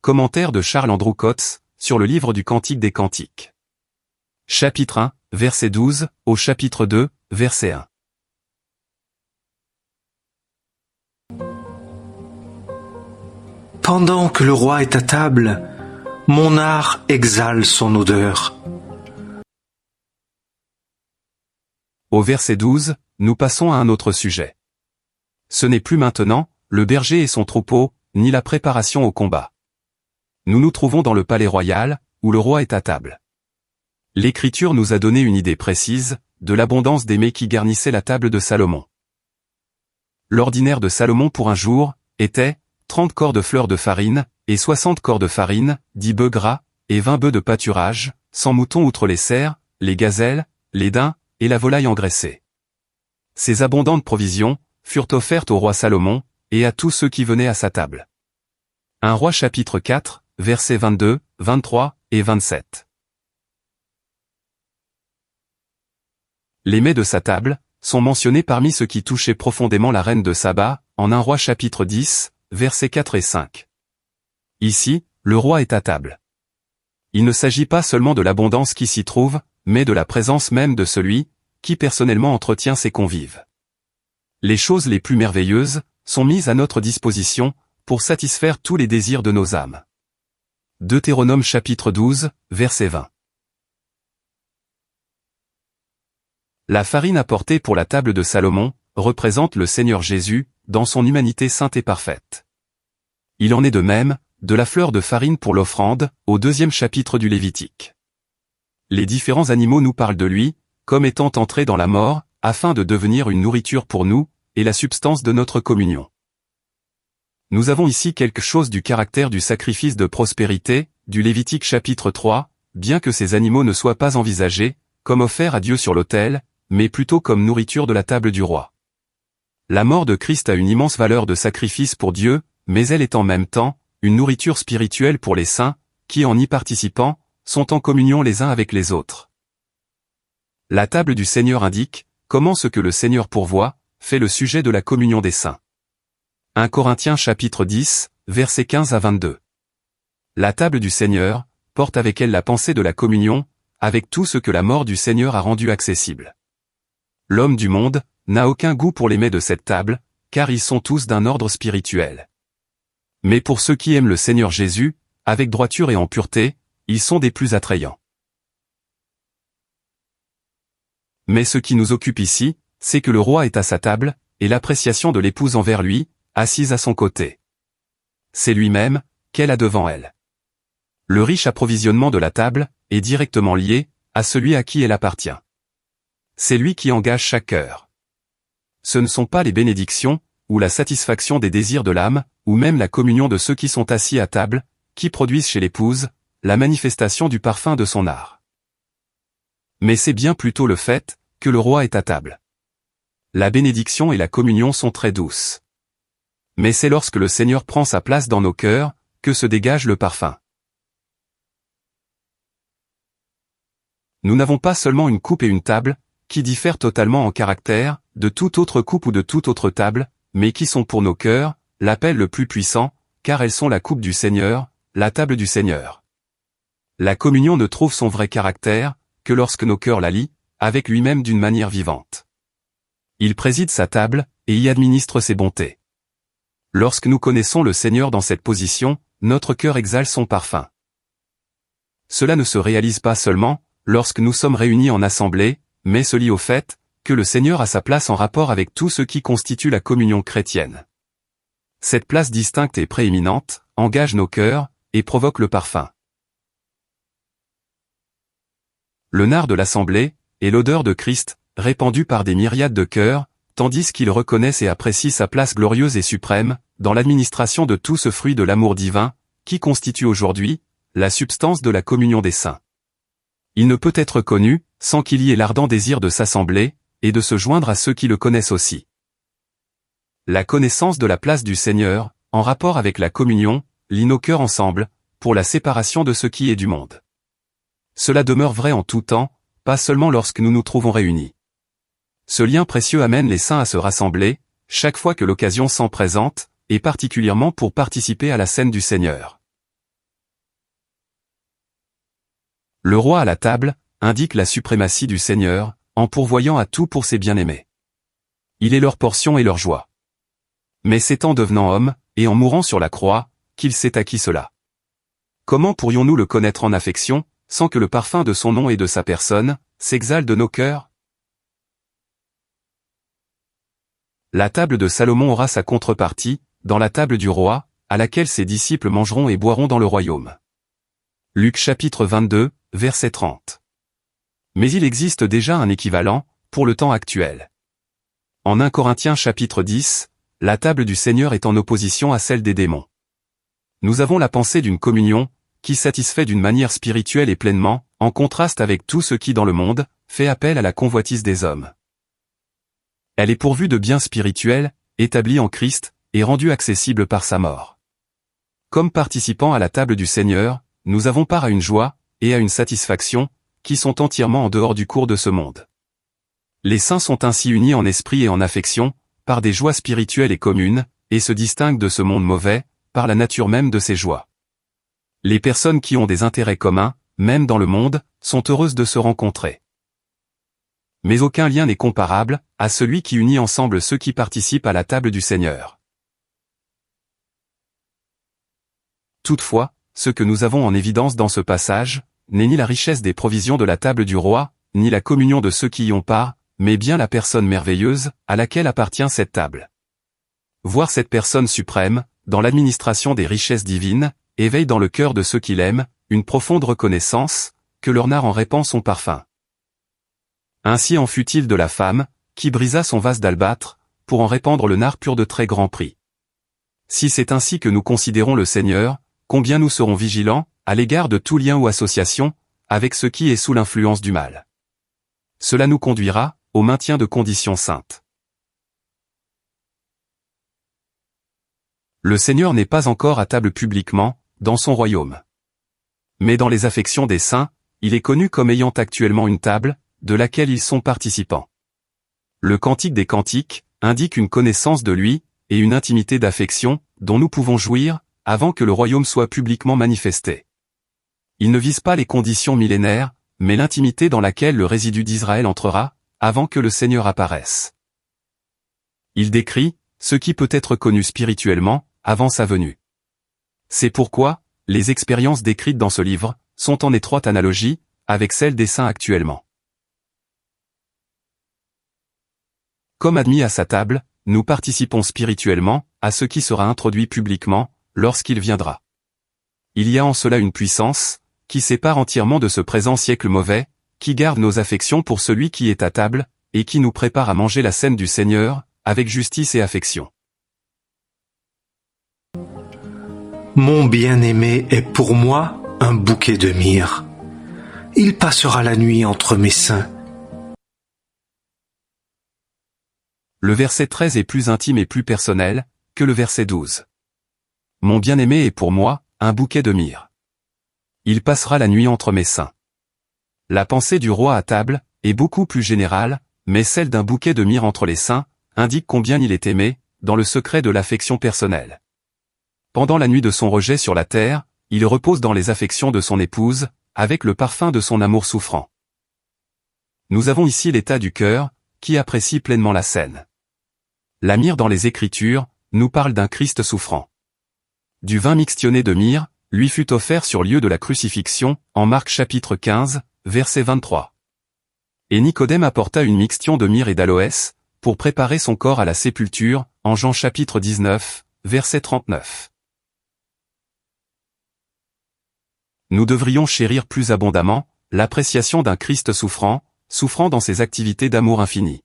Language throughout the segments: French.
Commentaire de Charles Andrew Coates, sur le livre du Cantique des Cantiques. Chapitre 1, verset 12, au chapitre 2, verset 1. Pendant que le roi est à table, mon art exhale son odeur. Au verset 12, nous passons à un autre sujet. Ce n'est plus maintenant, le berger et son troupeau, ni la préparation au combat. Nous nous trouvons dans le palais royal, où le roi est à table. L'Écriture nous a donné une idée précise, de l'abondance des mets qui garnissaient la table de Salomon. L'ordinaire de Salomon pour un jour, était 30 corps de fleurs de farine, et 60 corps de farine, 10 bœufs gras, et 20 bœufs de pâturage, 100 moutons outre les cerfs, les gazelles, les daims, et la volaille engraissée. Ces abondantes provisions, furent offertes au roi Salomon, et à tous ceux qui venaient à sa table. 1 Roi chapitre 4, versets 22, 23, et 27. Les mets de sa table, sont mentionnés parmi ceux qui touchaient profondément la reine de Saba, en 1 Roi chapitre 10, versets 4 et 5. Ici, le roi est à table. Il ne s'agit pas seulement de l'abondance qui s'y trouve, mais de la présence même de celui, qui personnellement entretient ses convives. Les choses les plus merveilleuses, sont mises à notre disposition, pour satisfaire tous les désirs de nos âmes. Deutéronome chapitre 12, verset 20. La farine apportée pour la table de Salomon, représente le Seigneur Jésus, dans son humanité sainte et parfaite. Il en est de même, de la fleur de farine pour l'offrande, au 2e chapitre du Lévitique. Les différents animaux nous parlent de lui, comme étant entrés dans la mort, afin de devenir une nourriture pour nous, et la substance de notre communion. Nous avons ici quelque chose du caractère du sacrifice de prospérité, du Lévitique chapitre 3, bien que ces animaux ne soient pas envisagés, comme offerts à Dieu sur l'autel, mais plutôt comme nourriture de la table du roi. La mort de Christ a une immense valeur de sacrifice pour Dieu, mais elle est en même temps, une nourriture spirituelle pour les saints, qui en y participant, sont en communion les uns avec les autres. La table du Seigneur indique, comment ce que le Seigneur pourvoit, fait le sujet de la communion des saints. 1 Corinthiens chapitre 10, versets 15 à 22. La table du Seigneur, porte avec elle la pensée de la communion, avec tout ce que la mort du Seigneur a rendu accessible. L'homme du monde, n'a aucun goût pour les mets de cette table, car ils sont tous d'un ordre spirituel. Mais pour ceux qui aiment le Seigneur Jésus, avec droiture et en pureté, ils sont des plus attrayants. Mais ce qui nous occupe ici, c'est que le roi est à sa table, et l'appréciation de l'épouse envers lui, assise à son côté. C'est lui-même, qu'elle a devant elle. Le riche approvisionnement de la table, est directement lié, à celui à qui elle appartient. C'est lui qui engage chaque cœur. Ce ne sont pas les bénédictions, ou la satisfaction des désirs de l'âme, ou même la communion de ceux qui sont assis à table, qui produisent chez l'épouse, la manifestation du parfum de son art. Mais c'est bien plutôt le fait, que le roi est à table. La bénédiction et la communion sont très douces. Mais c'est lorsque le Seigneur prend sa place dans nos cœurs, que se dégage le parfum. Nous n'avons pas seulement une coupe et une table, qui diffèrent totalement en caractère, de toute autre coupe ou de toute autre table, mais qui sont pour nos cœurs, l'appel le plus puissant, car elles sont la coupe du Seigneur, la table du Seigneur. La communion ne trouve son vrai caractère, que lorsque nos cœurs la lient, avec lui-même d'une manière vivante. Il préside sa table, et y administre ses bontés. Lorsque nous connaissons le Seigneur dans cette position, notre cœur exhale son parfum. Cela ne se réalise pas seulement, lorsque nous sommes réunis en assemblée, mais se lie au fait, que le Seigneur a sa place en rapport avec tout ce qui constitue la communion chrétienne. Cette place distincte et prééminente, engage nos cœurs, et provoque le parfum. Le nard de l'assemblée, est l'odeur de Christ, répandue par des myriades de cœurs, tandis qu'ils reconnaissent et apprécient sa place glorieuse et suprême, dans l'administration de tout ce fruit de l'amour divin, qui constitue aujourd'hui, la substance de la communion des saints. Il ne peut être connu, sans qu'il y ait l'ardent désir de s'assembler, et de se joindre à ceux qui le connaissent aussi. La connaissance de la place du Seigneur, en rapport avec la communion, lie nos cœurs ensemble, pour la séparation de ce qui est du monde. Cela demeure vrai en tout temps, pas seulement lorsque nous nous trouvons réunis. Ce lien précieux amène les saints à se rassembler, chaque fois que l'occasion s'en présente, et particulièrement pour participer à la scène du Seigneur. Le roi à la table indique la suprématie du Seigneur, en pourvoyant à tout pour ses bien-aimés. Il est leur portion et leur joie. Mais c'est en devenant homme, et en mourant sur la croix, qu'il s'est acquis cela. Comment pourrions-nous le connaître en affection, sans que le parfum de son nom et de sa personne s'exhale de nos cœurs? La table de Salomon aura sa contrepartie, dans la table du roi, à laquelle ses disciples mangeront et boiront dans le royaume. Luc chapitre 22, verset 30. Mais il existe déjà un équivalent, pour le temps actuel. En 1 Corinthiens chapitre 10, la table du Seigneur est en opposition à celle des démons. Nous avons la pensée d'une communion, qui satisfait d'une manière spirituelle et pleinement, en contraste avec tout ce qui dans le monde, fait appel à la convoitise des hommes. Elle est pourvue de biens spirituels, établis en Christ, et rendus accessibles par sa mort. Comme participants à la table du Seigneur, nous avons part à une joie, et à une satisfaction, qui sont entièrement en dehors du cours de ce monde. Les saints sont ainsi unis en esprit et en affection, par des joies spirituelles et communes, et se distinguent de ce monde mauvais, par la nature même de ces joies. Les personnes qui ont des intérêts communs, même dans le monde, sont heureuses de se rencontrer. Mais aucun lien n'est comparable à celui qui unit ensemble ceux qui participent à la table du Seigneur. Toutefois, ce que nous avons en évidence dans ce passage, n'est ni la richesse des provisions de la table du roi, ni la communion de ceux qui y ont part, mais bien la personne merveilleuse, à laquelle appartient cette table. Voir cette personne suprême, dans l'administration des richesses divines, éveille dans le cœur de ceux qui l'aiment, une profonde reconnaissance, que leur nard en répand son parfum. Ainsi en fut-il de la femme, qui brisa son vase d'albâtre, pour en répandre le nard pur de très grand prix. Si c'est ainsi que nous considérons le Seigneur, combien nous serons vigilants, à l'égard de tout lien ou association, avec ce qui est sous l'influence du mal. Cela nous conduira, au maintien de conditions saintes. Le Seigneur n'est pas encore à table publiquement, dans son royaume. Mais dans les affections des saints, il est connu comme ayant actuellement une table, de laquelle ils sont participants. Le Cantique des Cantiques indique une connaissance de lui, et une intimité d'affection, dont nous pouvons jouir, avant que le royaume soit publiquement manifesté. Il ne vise pas les conditions millénaires, mais l'intimité dans laquelle le résidu d'Israël entrera, avant que le Seigneur apparaisse. Il décrit ce qui peut être connu spirituellement, avant sa venue. C'est pourquoi, les expériences décrites dans ce livre, sont en étroite analogie, avec celles des saints actuellement. Comme admis à sa table, nous participons spirituellement, à ce qui sera introduit publiquement, lorsqu'il viendra. Il y a en cela une puissance, qui sépare entièrement de ce présent siècle mauvais, qui garde nos affections pour celui qui est à table, et qui nous prépare à manger la scène du Seigneur, avec justice et affection. Mon bien-aimé est pour moi un bouquet de myrrhe. Il passera la nuit entre mes seins. Le verset 13 est plus intime et plus personnel, que le verset 12. Mon bien-aimé est pour moi, un bouquet de myrrhe. Il passera la nuit entre mes seins. La pensée du roi à table, est beaucoup plus générale, mais celle d'un bouquet de myrrhe entre les seins, indique combien il est aimé, dans le secret de l'affection personnelle. Pendant la nuit de son rejet sur la terre, il repose dans les affections de son épouse, avec le parfum de son amour souffrant. Nous avons ici l'état du cœur, qui apprécie pleinement la scène. La myrrhe dans les Écritures, nous parle d'un Christ souffrant. Du vin mixtionné de myrrhe, lui fut offert sur lieu de la crucifixion, en Marc chapitre 15, verset 23. Et Nicodème apporta une mixtion de myrrhe et d'aloès, pour préparer son corps à la sépulture, en Jean chapitre 19, verset 39. Nous devrions chérir plus abondamment, l'appréciation d'un Christ souffrant dans ses activités d'amour infini.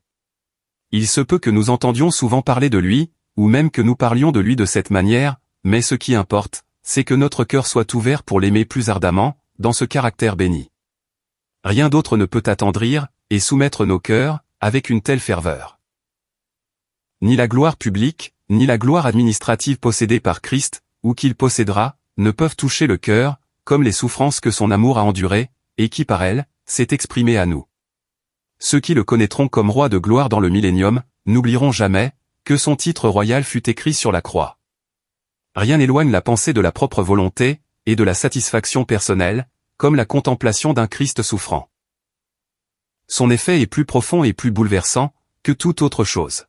Il se peut que nous entendions souvent parler de lui, ou même que nous parlions de lui de cette manière, mais ce qui importe, c'est que notre cœur soit ouvert pour l'aimer plus ardemment, dans ce caractère béni. Rien d'autre ne peut attendrir, et soumettre nos cœurs, avec une telle ferveur. Ni la gloire publique, ni la gloire administrative possédée par Christ, ou qu'il possédera, ne peuvent toucher le cœur, comme les souffrances que son amour a endurées, et qui par elles, s'est exprimé à nous. Ceux qui le connaîtront comme roi de gloire dans le millénium, n'oublieront jamais, que son titre royal fut écrit sur la croix. Rien n'éloigne la pensée de la propre volonté, et de la satisfaction personnelle, comme la contemplation d'un Christ souffrant. Son effet est plus profond et plus bouleversant que toute autre chose.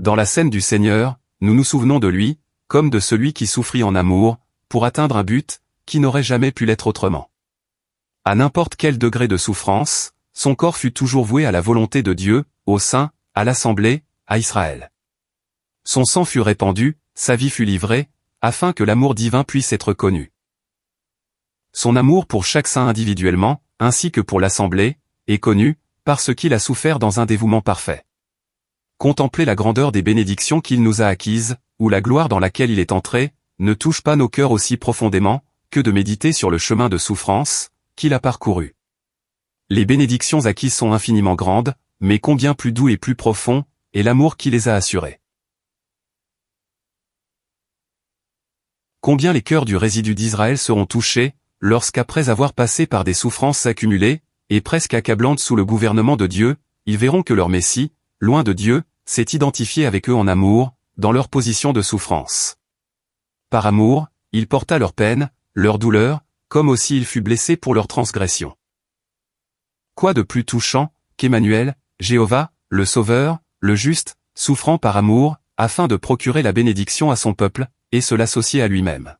Dans la scène du Seigneur, nous nous souvenons de lui, comme de celui qui souffrit en amour, pour atteindre un but qui n'aurait jamais pu l'être autrement. À n'importe quel degré de souffrance, son corps fut toujours voué à la volonté de Dieu, au sein, à l'Assemblée, à Israël. Son sang fut répandu, sa vie fut livrée, afin que l'amour divin puisse être connu. Son amour pour chaque saint individuellement, ainsi que pour l'Assemblée, est connu, parce qu'il a souffert dans un dévouement parfait. Contempler la grandeur des bénédictions qu'il nous a acquises, ou la gloire dans laquelle il est entré, ne touche pas nos cœurs aussi profondément, que de méditer sur le chemin de souffrance qu'il a parcouru. Les bénédictions acquises sont infiniment grandes, mais combien plus doux et plus profond est l'amour qui les a assurées. Combien les cœurs du résidu d'Israël seront touchés, lorsqu'après avoir passé par des souffrances accumulées, et presque accablantes sous le gouvernement de Dieu, ils verront que leur Messie, loin de Dieu, s'est identifié avec eux en amour, dans leur position de souffrance. Par amour, il porta leur peine, leur douleur, comme aussi il fut blessé pour leur transgression. Quoi de plus touchant, qu'Emmanuel, Jéhovah, le Sauveur, le Juste, souffrant par amour, afin de procurer la bénédiction à son peuple, et se l'associer à lui-même.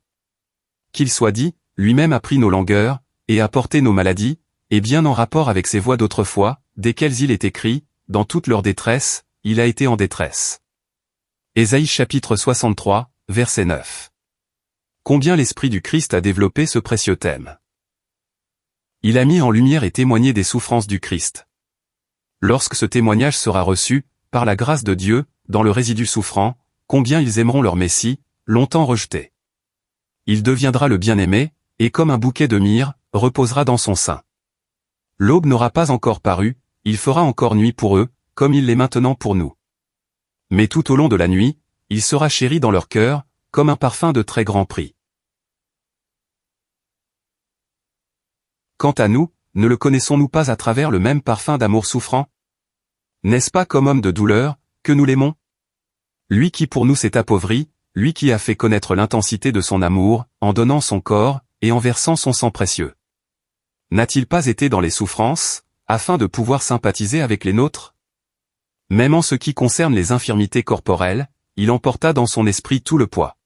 Qu'il soit dit, lui-même a pris nos langueurs, et a porté nos maladies, et bien en rapport avec ces voix d'autrefois, desquelles il est écrit, dans toute leur détresse, il a été en détresse. Ésaïe chapitre 63, verset 9. Combien l'Esprit du Christ a développé ce précieux thème. Il a mis en lumière et témoigné des souffrances du Christ. Lorsque ce témoignage sera reçu, par la grâce de Dieu, dans le résidu souffrant, combien ils aimeront leur Messie, longtemps rejeté. Il deviendra le bien-aimé, et comme un bouquet de myrrhe, reposera dans son sein. L'aube n'aura pas encore paru, il fera encore nuit pour eux, comme il l'est maintenant pour nous. Mais tout au long de la nuit, il sera chéri dans leur cœur, comme un parfum de très grand prix. Quant à nous, ne le connaissons-nous pas à travers le même parfum d'amour souffrant? N'est-ce pas comme homme de douleur, que nous l'aimons? Lui qui pour nous s'est appauvri, lui qui a fait connaître l'intensité de son amour, en donnant son corps, et en versant son sang précieux. N'a-t-il pas été dans les souffrances, afin de pouvoir sympathiser avec les nôtres? Même en ce qui concerne les infirmités corporelles, il emporta dans son esprit tout le poids.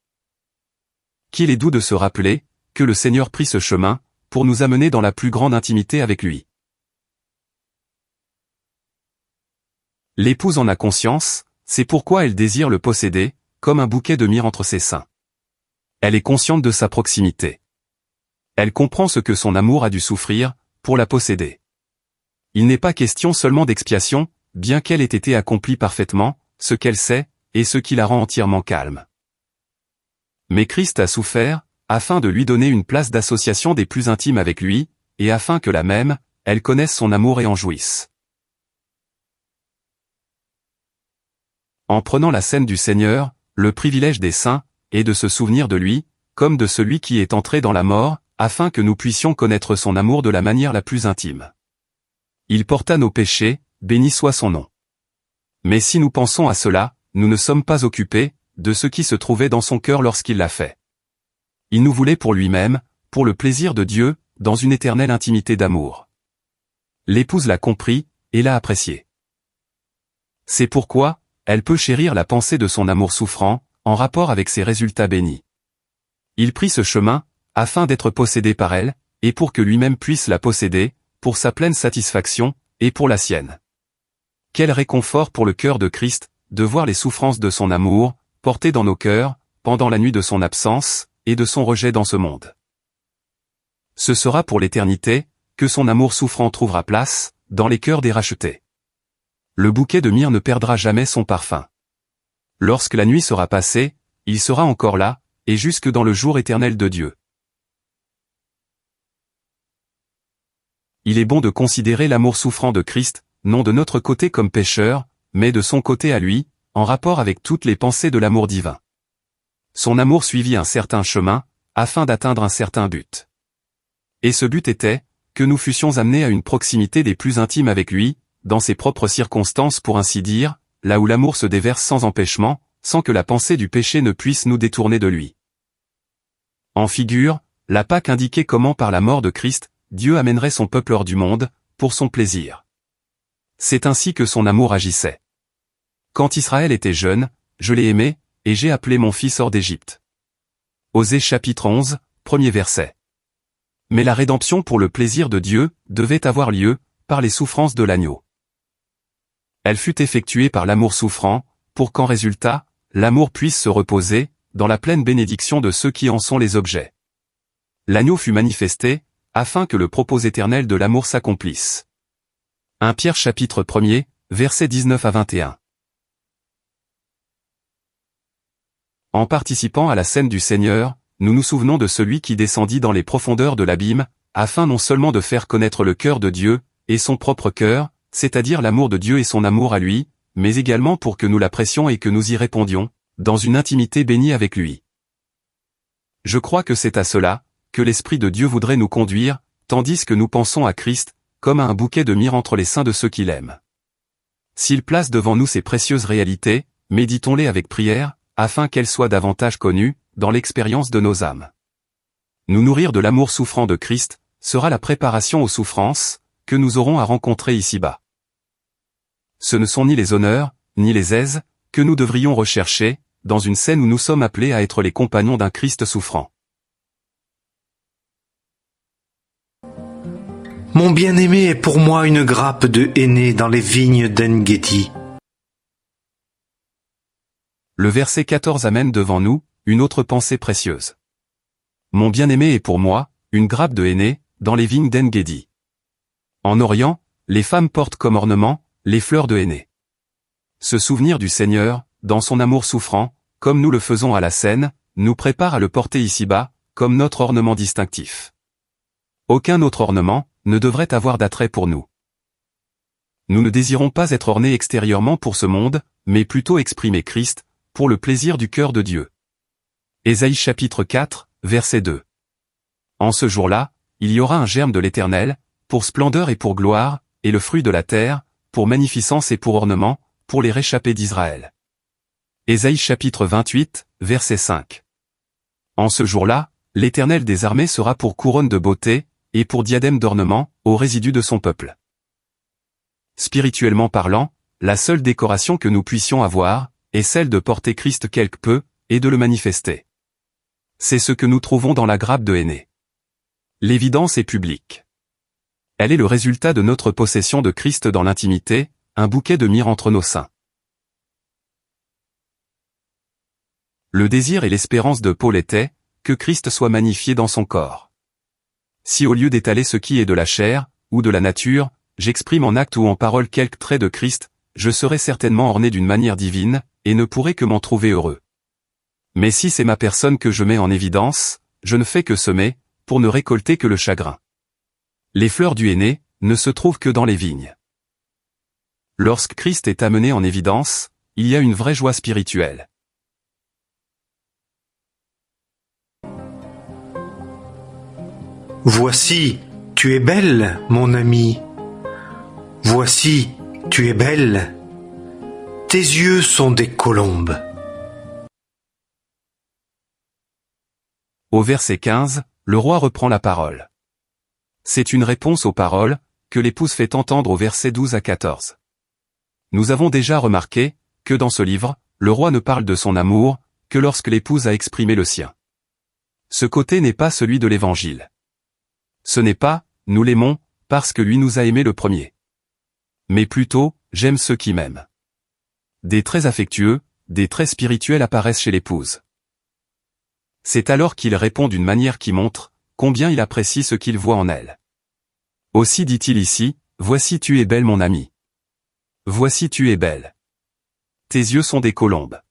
Qu'il est doux de se rappeler, que le Seigneur prit ce chemin, pour nous amener dans la plus grande intimité avec lui. L'épouse en a conscience, c'est pourquoi elle désire le posséder, comme un bouquet de myrrhe entre ses seins. Elle est consciente de sa proximité. Elle comprend ce que son amour a dû souffrir, pour la posséder. Il n'est pas question seulement d'expiation, bien qu'elle ait été accomplie parfaitement, ce qu'elle sait, et ce qui la rend entièrement calme. Mais Christ a souffert, afin de lui donner une place d'association des plus intimes avec lui, et afin que la même, elle connaisse son amour et en jouisse. En prenant la scène du Seigneur, le privilège des saints, est de se souvenir de lui, comme de celui qui est entré dans la mort, afin que nous puissions connaître son amour de la manière la plus intime. Il porta nos péchés, béni soit son nom. Mais si nous pensons à cela, nous ne sommes pas occupés de ce qui se trouvait dans son cœur lorsqu'il l'a fait. Il nous voulait pour lui-même, pour le plaisir de Dieu, dans une éternelle intimité d'amour. L'épouse l'a compris, et l'a apprécié. C'est pourquoi, elle peut chérir la pensée de son amour souffrant, en rapport avec ses résultats bénis. Il prit ce chemin, afin d'être possédé par elle, et pour que lui-même puisse la posséder, pour sa pleine satisfaction, et pour la sienne. Quel réconfort pour le cœur de Christ, de voir les souffrances de son amour, portées dans nos cœurs, pendant la nuit de son absence, et de son rejet dans ce monde. Ce sera pour l'éternité, que son amour souffrant trouvera place, dans les cœurs des rachetés. Le bouquet de myrrhe ne perdra jamais son parfum. Lorsque la nuit sera passée, il sera encore là, et jusque dans le jour éternel de Dieu. Il est bon de considérer l'amour souffrant de Christ, non de notre côté comme pécheur, mais de son côté à lui, en rapport avec toutes les pensées de l'amour divin. Son amour suivit un certain chemin, afin d'atteindre un certain but. Et ce but était, que nous fussions amenés à une proximité des plus intimes avec lui, dans ses propres circonstances pour ainsi dire, là où l'amour se déverse sans empêchement, sans que la pensée du péché ne puisse nous détourner de lui. En figure, la Pâque indiquait comment par la mort de Christ, Dieu amènerait son peuple hors du monde, pour son plaisir. C'est ainsi que son amour agissait. Quand Israël était jeune, je l'ai aimé, et j'ai appelé mon fils hors d'Égypte. Osée chapitre 11, premier verset. Mais la rédemption pour le plaisir de Dieu devait avoir lieu, par les souffrances de l'agneau. Elle fut effectuée par l'amour souffrant, pour qu'en résultat, l'amour puisse se reposer, dans la pleine bénédiction de ceux qui en sont les objets. L'agneau fut manifesté, afin que le propos éternel de l'amour s'accomplisse. 1 Pierre chapitre 1er, versets 19 à 21. En participant à la scène du Seigneur, nous nous souvenons de celui qui descendit dans les profondeurs de l'abîme, afin non seulement de faire connaître le cœur de Dieu, et son propre cœur, c'est-à-dire l'amour de Dieu et son amour à lui, mais également pour que nous l'apprécions et que nous y répondions, dans une intimité bénie avec lui. Je crois que c'est à cela, que l'Esprit de Dieu voudrait nous conduire, tandis que nous pensons à Christ, comme à un bouquet de myrrhe entre les seins de ceux qu'il aime. S'il place devant nous ces précieuses réalités, méditons-les avec prière, afin qu'elles soient davantage connues, dans l'expérience de nos âmes. Nous nourrir de l'amour souffrant de Christ, sera la préparation aux souffrances, que nous aurons à rencontrer ici-bas. Ce ne sont ni les honneurs, ni les aises, que nous devrions rechercher, dans une scène où nous sommes appelés à être les compagnons d'un Christ souffrant. Mon bien-aimé est pour moi une grappe de henné dans les vignes d'En-Gedi. Le verset 14 amène devant nous, une autre pensée précieuse. Mon bien-aimé est pour moi, une grappe de henné, dans les vignes d'En-Gedi. En Orient, les femmes portent comme ornement, les fleurs de henné. Se souvenir du Seigneur, dans son amour souffrant, comme nous le faisons à la scène, nous prépare à le porter ici-bas, comme notre ornement distinctif. Aucun autre ornement ne devrait avoir d'attrait pour nous. Nous ne désirons pas être ornés extérieurement pour ce monde, mais plutôt exprimer Christ, pour le plaisir du cœur de Dieu. Ésaïe chapitre 4, verset 2. En ce jour-là, il y aura un germe de l'Éternel, pour splendeur et pour gloire, et le fruit de la terre, pour magnificence et pour ornement, pour les réchappés d'Israël. Ésaïe chapitre 28, verset 5. En ce jour-là, l'Éternel des armées sera pour couronne de beauté, et pour diadème d'ornement, aux résidus de son peuple. Spirituellement parlant, la seule décoration que nous puissions avoir, est celle de porter Christ quelque peu, et de le manifester. C'est ce que nous trouvons dans la grappe de henné. L'évidence est publique. Elle est le résultat de notre possession de Christ dans l'intimité, un bouquet de myrrhe entre nos seins. Le désir et l'espérance de Paul étaient, que Christ soit magnifié dans son corps. Si au lieu d'étaler ce qui est de la chair, ou de la nature, j'exprime en acte ou en parole quelques traits de Christ, je serai certainement orné d'une manière divine, et ne pourrai que m'en trouver heureux. Mais si c'est ma personne que je mets en évidence, je ne fais que semer, pour ne récolter que le chagrin. Les fleurs du henné ne se trouvent que dans les vignes. Lorsque Christ est amené en évidence, il y a une vraie joie spirituelle. Voici, tu es belle, mon ami. Voici, tu es belle. Tes yeux sont des colombes. Au verset 15, le roi reprend la parole. C'est une réponse aux paroles, que l'épouse fait entendre au verset 12 à 14. Nous avons déjà remarqué, que dans ce livre, le roi ne parle de son amour, que lorsque l'épouse a exprimé le sien. Ce côté n'est pas celui de l'Évangile. Ce n'est pas, nous l'aimons, parce que lui nous a aimés le premier. Mais plutôt, j'aime ceux qui m'aiment. Des traits affectueux, des traits spirituels apparaissent chez l'épouse. C'est alors qu'il répond d'une manière qui montre, combien il apprécie ce qu'il voit en elle. Aussi dit-il ici, voici tu es belle mon ami. Voici tu es belle. Tes yeux sont des colombes.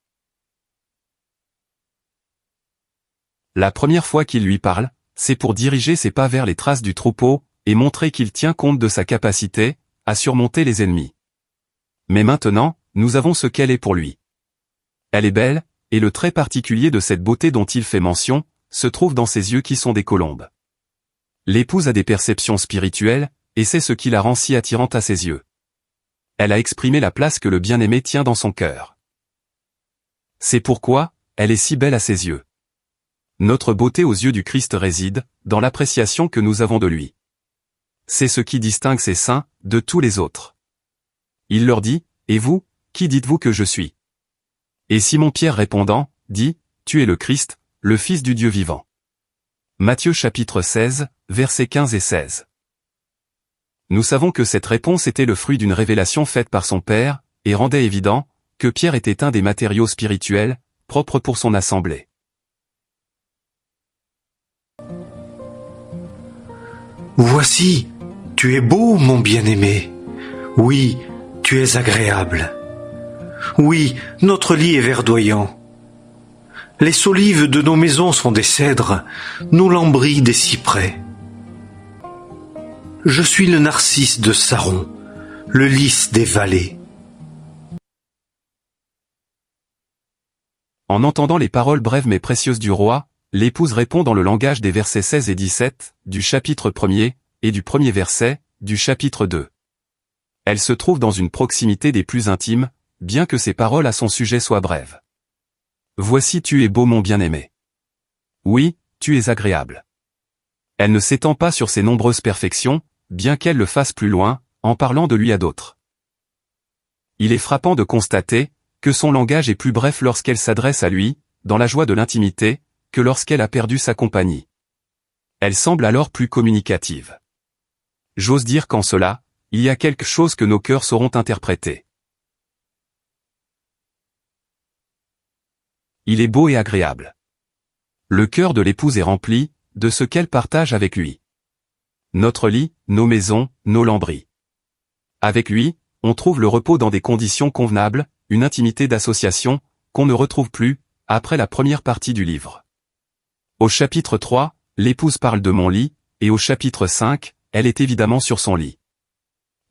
La première fois qu'il lui parle, c'est pour diriger ses pas vers les traces du troupeau, et montrer qu'il tient compte de sa capacité, à surmonter les ennemis. Mais maintenant, nous avons ce qu'elle est pour lui. Elle est belle, et le trait particulier de cette beauté dont il fait mention, se trouve dans ses yeux qui sont des colombes. L'épouse a des perceptions spirituelles, et c'est ce qui la rend si attirante à ses yeux. Elle a exprimé la place que le bien-aimé tient dans son cœur. C'est pourquoi, elle est si belle à ses yeux. Notre beauté aux yeux du Christ réside dans l'appréciation que nous avons de lui. C'est ce qui distingue ces saints de tous les autres. Il leur dit, « Et vous, qui dites-vous que je suis ?» Et Simon-Pierre répondant, dit, « Tu es le Christ, le Fils du Dieu vivant. » Matthieu chapitre 16, versets 15 et 16. Nous savons que cette réponse était le fruit d'une révélation faite par son Père, et rendait évident que Pierre était un des matériaux spirituels, propres pour son assemblée. Voici, tu es beau, mon bien-aimé. Oui, tu es agréable. Oui, notre lit est verdoyant. Les solives de nos maisons sont des cèdres, nos lambris des cyprès. Je suis le narcisse de Saron, le lys des vallées. En entendant les paroles brèves mais précieuses du roi, l'épouse répond dans le langage des versets 16 et 17, du chapitre 1er, et du premier verset, du chapitre 2. Elle se trouve dans une proximité des plus intimes, bien que ses paroles à son sujet soient brèves. Voici tu es beau mon bien-aimé. Oui, tu es agréable. Elle ne s'étend pas sur ses nombreuses perfections, bien qu'elle le fasse plus loin, en parlant de lui à d'autres. Il est frappant de constater que son langage est plus bref lorsqu'elle s'adresse à lui, dans la joie de l'intimité, que lorsqu'elle a perdu sa compagnie. Elle semble alors plus communicative. J'ose dire qu'en cela, il y a quelque chose que nos cœurs sauront interpréter. Il est beau et agréable. Le cœur de l'épouse est rempli de ce qu'elle partage avec lui. Notre lit, nos maisons, nos lambris. Avec lui, on trouve le repos dans des conditions convenables, une intimité d'association, qu'on ne retrouve plus, après la première partie du livre. Au chapitre 3, l'épouse parle de mon lit, et au chapitre 5, elle est évidemment sur son lit.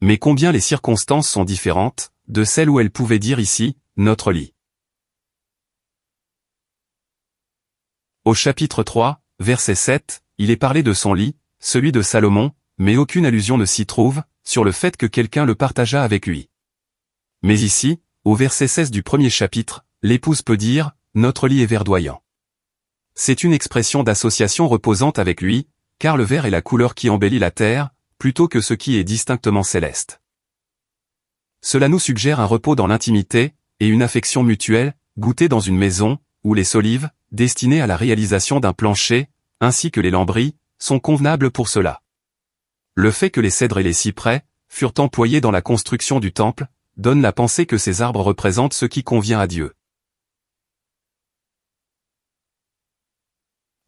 Mais combien les circonstances sont différentes, de celles où elle pouvait dire ici, notre lit. Au chapitre 3, verset 7, il est parlé de son lit, celui de Salomon, mais aucune allusion ne s'y trouve, sur le fait que quelqu'un le partagea avec lui. Mais ici, au verset 16 du premier chapitre, l'épouse peut dire, notre lit est verdoyant. C'est une expression d'association reposante avec lui, car le vert est la couleur qui embellit la terre, plutôt que ce qui est distinctement céleste. Cela nous suggère un repos dans l'intimité, et une affection mutuelle, goûtée dans une maison, où les solives, destinées à la réalisation d'un plancher, ainsi que les lambris, sont convenables pour cela. Le fait que les cèdres et les cyprès furent employés dans la construction du temple, donne la pensée que ces arbres représentent ce qui convient à Dieu.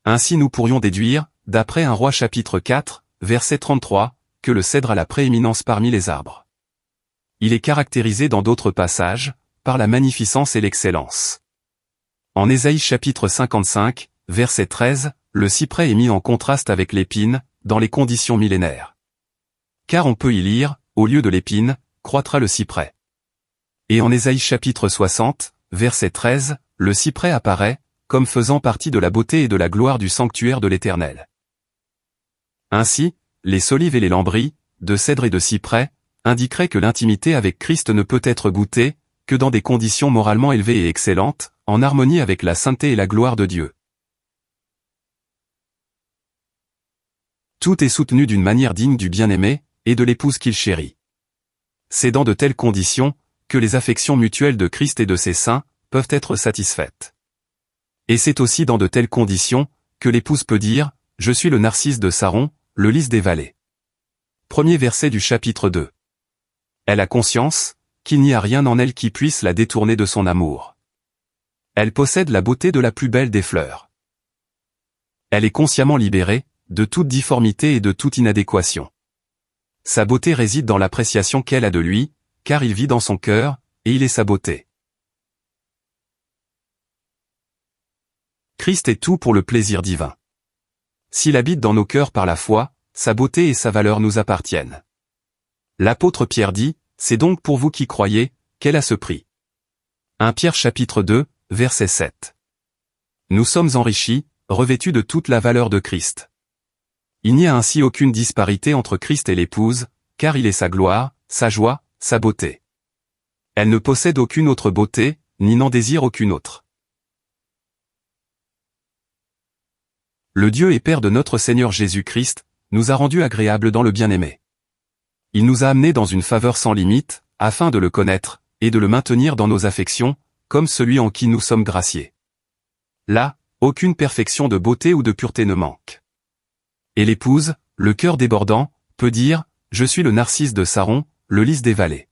Ainsi nous pourrions déduire, d'après un roi chapitre 4, verset 33, que le cèdre a la prééminence parmi les arbres. Il est caractérisé dans d'autres passages, par la magnificence et l'excellence. En Ésaïe chapitre 55, verset 13, le cyprès est mis en contraste avec l'épine, dans les conditions millénaires. Car on peut y lire, au lieu de l'épine, croîtra le cyprès. Et en Ésaïe chapitre 60, verset 13, le cyprès apparaît, comme faisant partie de la beauté et de la gloire du sanctuaire de l'Éternel. Ainsi, les solives et les lambris, de cèdre et de cyprès, indiqueraient que l'intimité avec Christ ne peut être goûtée, que dans des conditions moralement élevées et excellentes, en harmonie avec la sainteté et la gloire de Dieu. Tout est soutenu d'une manière digne du bien-aimé, et de l'épouse qu'il chérit. C'est dans de telles conditions, que les affections mutuelles de Christ et de ses saints, peuvent être satisfaites. Et c'est aussi dans de telles conditions, que l'épouse peut dire, « Je suis le narcisse de Saron, le lys des vallées. » Premier verset du chapitre 2. Elle a conscience, qu'il n'y a rien en elle qui puisse la détourner de son amour. Elle possède la beauté de la plus belle des fleurs. Elle est consciemment libérée, de toute difformité et de toute inadéquation. Sa beauté réside dans l'appréciation qu'elle a de lui, car il vit dans son cœur, et il est sa beauté. Christ est tout pour le plaisir divin. S'il habite dans nos cœurs par la foi, sa beauté et sa valeur nous appartiennent. L'apôtre Pierre dit, « C'est donc pour vous qui croyez, qu'elle a ce prix. » 1 Pierre chapitre 2, verset 7. Nous sommes enrichis, revêtus de toute la valeur de Christ. Il n'y a ainsi aucune disparité entre Christ et l'épouse, car il est sa gloire, sa joie, sa beauté. Elle ne possède aucune autre beauté, ni n'en désire aucune autre. Le Dieu et Père de notre Seigneur Jésus-Christ, nous a rendus agréables dans le bien-aimé. Il nous a amenés dans une faveur sans limite, afin de le connaître, et de le maintenir dans nos affections, comme celui en qui nous sommes graciés. Là, aucune perfection de beauté ou de pureté ne manque. Et l'épouse, le cœur débordant, peut dire, je suis le narcisse de Saron, le lys des vallées.